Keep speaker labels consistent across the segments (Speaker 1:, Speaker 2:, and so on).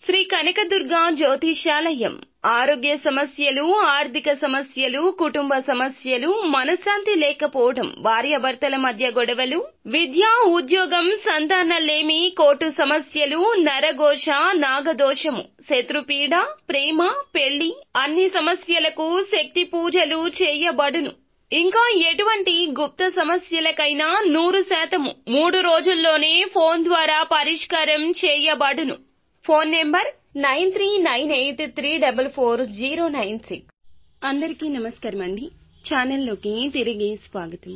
Speaker 1: శ్రీ కనకదుర్గ జ్యోతిషాలయం. ఆరోగ్య సమస్యలు, ఆర్థిక సమస్యలు, కుటుంబ సమస్యలు, మనశ్శాంతి లేకపోవడం, భార్యాభర్తల మధ్య గొడవలు, విద్య, ఉద్యోగం, సంతానలేమి, కోర్టు సమస్యలు, నరఘోష, నాగదోషము, శత్రుపీడ, ప్రేమ, పెళ్లి, అన్ని సమస్యలకు శక్తి పూజలు చేయబడును. ఇంకా ఎటువంటి గుప్త సమస్యలకైనా 100% 3 రోజుల్లోనే ఫోన్ ద్వారా పరిష్కారం చేయబడును. Phone number 9398344096. అందరికీ నమస్కారం అండి. ఛానల్లోకి తిరిగి స్వాగతం.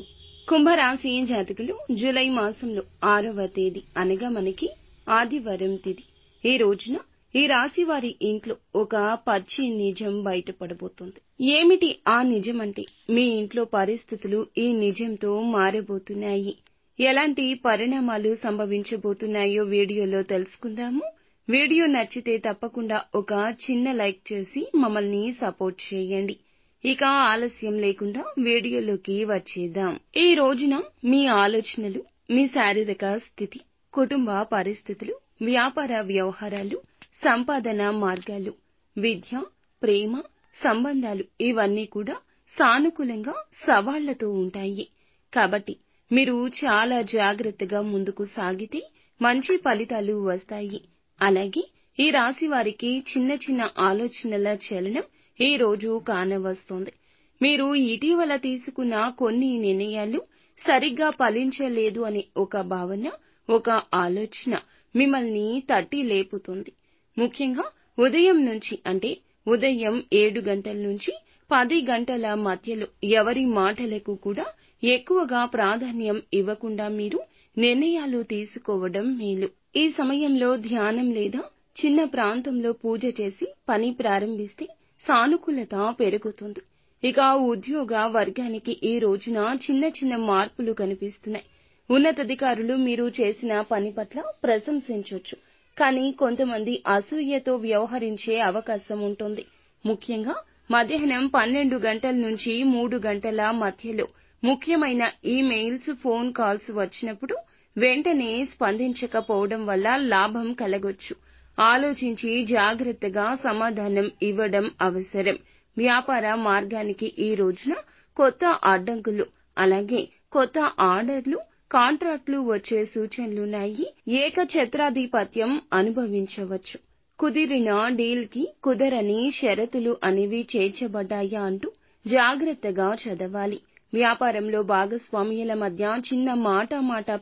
Speaker 1: కుంభరాశి జాతకులు జూలై మాసంలో 6వ తేదీ అనగా మనకి ఆదివారం తిథి. ఈ రోజున ఈ రాశి వారి ఇంట్లో ఒక పచ్చి నిజం బయటపడబోతోంది. ఏమిటి ఆ నిజం అంటే, మీ ఇంట్లో పరిస్థితులు ఈ నిజంతో మారబోతున్నాయి. ఎలాంటి పరిణామాలు సంభవించబోతున్నాయో వీడియోలో తెలుసుకుందాము. వీడియో నచ్చితే తప్పకుండా ఒక చిన్న లైక్ చేసి మమ్మల్ని సపోర్ట్ చేయండి. ఇక ఆలస్యం లేకుండా వీడియోలోకి వచ్చేద్దాం. ఈ రోజున మీ ఆలోచనలు, మీ శారీరక స్థితి, కుటుంబ పరిస్థితులు, వ్యాపార వ్యవహారాలు, సంపాదన మార్గాలు, విద్య, ప్రేమ, సంబంధాలు ఇవన్నీ కూడా సానుకూలంగా సవాళ్లతో ఉంటాయి. కాబట్టి మీరు చాలా జాగ్రత్తగా ముందుకు సాగితే మంచి ఫలితాలు వస్తాయి. అలాగే ఈ రాశి వారికి చిన్న చిన్న ఆలోచనల చలనం ఈ రోజు కానవస్తోంది. మీరు ఇటీవల తీసుకున్న కొన్ని నిర్ణయాలు సరిగ్గా ఫలించలేదు అనే ఒక భావన, ఒక ఆలోచన మిమ్మల్ని తట్టి లేపుతుంది. ముఖ్యంగా ఉదయం నుంచి, అంటే ఉదయం 7 గంటల నుంచి 10 గంటల మధ్యలో ఎవరి మాటలకు కూడా ఎక్కువగా ప్రాధాన్యం ఇవ్వకుండా మీరు నిర్ణయాలు తీసుకోవడం మేలు. ఈ సమయంలో ధ్యానం లేదా చిన్న ప్రాంతంలో పూజ చేసి పని ప్రారంభిస్తే సానుకూలత పెరుగుతుంది. ఇక ఉద్యోగ వర్గానికి ఈ రోజున చిన్న చిన్న మార్పులు కనిపిస్తున్నాయి. ఉన్నతాధికారులు మీరు చేసిన పని పట్ల ప్రశంసించొచ్చు. కానీ కొంతమంది అసూయతో వ్యవహరించే అవకాశం ఉంటుంది. ముఖ్యంగా మధ్యాహ్నం 12 గంటల నుంచి 3 గంటల మధ్యలో ముఖ్యమైన ఈమెయిల్స్, ఫోన్ కాల్స్ వచ్చినప్పుడు వెంటనే స్పందించకపోవడం వల్ల లాభం కలగొచ్చు. ఆలోచించి జాగ్రత్తగా సమాధానం ఇవ్వడం అవసరం. వ్యాపార మార్గానికి ఈ రోజున కొత్త అడ్డంకులు, అలాగే కొత్త ఆర్డర్లు, కాంట్రాక్టులు వచ్చే సూచనలున్నాయి. ఏకఛత్రాధిపత్యం అనుభవించవచ్చు. కుదిరిన డీల్ కి కుదరని షరతులు అనేవి చేర్చబడ్డాయా అంటూ జాగ్రత్తగా చదవాలి. వ్యాపారంలో భాగస్వామ్యుల మధ్య చిన్న మాట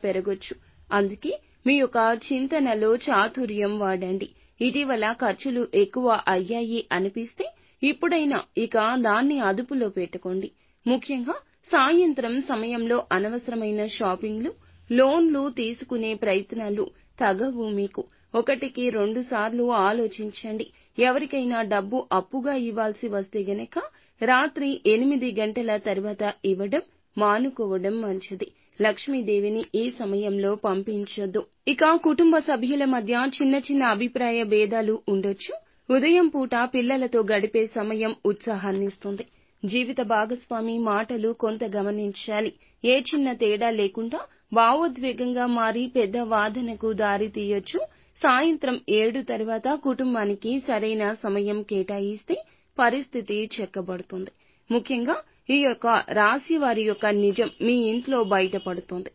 Speaker 1: పెరగొచ్చు. అందుకే మీ యొక్క చింతనలో చాతుర్యం వాడండి. ఇటీవల ఖర్చులు ఎక్కువ అయ్యాయి అనిపిస్తే ఇప్పుడైనా ఇక దాన్ని అదుపులో పెట్టుకోండి. ముఖ్యంగా సాయంత్రం సమయంలో అనవసరమైన షాపింగ్లు, లోన్లు తీసుకునే ప్రయత్నాలు తగవు మీకు. 1కి 2 సార్లు ఆలోచించండి. ఎవరికైనా డబ్బు అప్పుగా ఇవ్వాల్సి వస్తే గనక రాత్రి 8 గంటల తర్వాత ఇవ్వడం మానుకోవడం మంచిది. లక్ష్మీదేవిని ఈ సమయంలో పంపించొద్దు. ఇక కుటుంబ సభ్యుల మధ్య చిన్న చిన్న అభిప్రాయ భేదాలు ఉండొచ్చు. ఉదయం పూట పిల్లలతో గడిపే సమయం ఉత్సాహాన్నిస్తుంది. జీవిత భాగస్వామి మాటలు కొంత గమనించాలి. ఏ చిన్న తేడా లేకుండా భావోద్వేగంగా మారి పెద్ద వాదనకు దారి తీయొచ్చు. సాయంత్రం 7 తర్వాత కుటుంబానికి సరైన సమయం కేటాయిస్తే పరిస్థితి చక్కబడుతుంది. ముఖ్యంగా ఈ యొక్క రాశి వారి యొక్క నిజం మీ ఇంట్లో బయటపడుతుంది.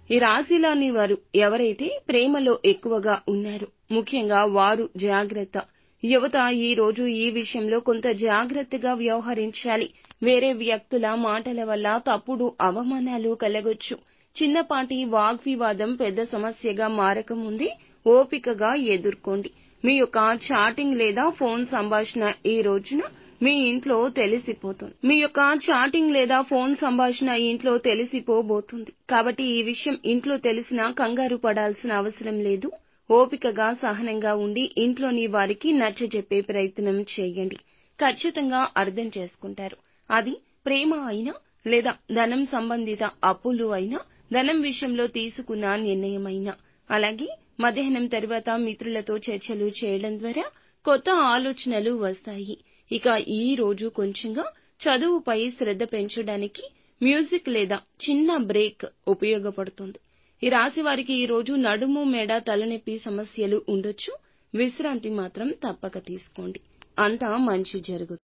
Speaker 1: ఈ రాశిలోని వారు ఎవరైతే ప్రేమలో ఎక్కువగా ఉన్నారో ముఖ్యంగా వారు జాగ్రత్త. యువత ఈ రోజు ఈ విషయంలో కొంత జాగ్రత్తగా వ్యవహరించాలి. వేరే వ్యక్తుల మాటల వల్ల తప్పుడు అవమానాలు కలగొచ్చు. చిన్నపాటి వాగ్వివాదం పెద్ద సమస్యగా మారకముందే ఓపికగా ఎదుర్కోండి. మీ యొక్క చాటింగ్ లేదా ఫోన్ సంభాషణ ఈ రోజున మీ ఇంట్లో తెలిసిపోబోతుంది. కాబట్టి ఈ విషయం ఇంట్లో తెలిసినా కంగారు పడాల్సిన అవసరం లేదు. ఓపికగా సహనంగా ఉండి ఇంట్లోని వారికి నచ్చజెప్పే ప్రయత్నం చేయండి. ఖచ్చితంగా అర్థం చేసుకుంటారు. అది ప్రేమ అయినా లేదా ధనం సంబంధిత అప్పులు అయినా, ధనం విషయంలో తీసుకున్న నిర్ణయమైనా. అలాగే మధ్యాహ్నం తర్వాత మిత్రులతో చర్చలు చేయడం ద్వారా కొత్త ఆలోచనలు వస్తాయి. ఇక ఈ రోజు కొంచెంగా చదువుపై శ్రద్ధ పెంచడానికి మ్యూజిక్ లేదా చిన్న బ్రేక్ ఉపయోగపడుతుంది. ఈ రాశి వారికి ఈ రోజు నడుము మెడ తలనొప్పి సమస్యలు ఉండొచ్చు. విశ్రాంతి మాత్రం తప్పక తీసుకోండి. అంతా మంచి జరుగుతుంది.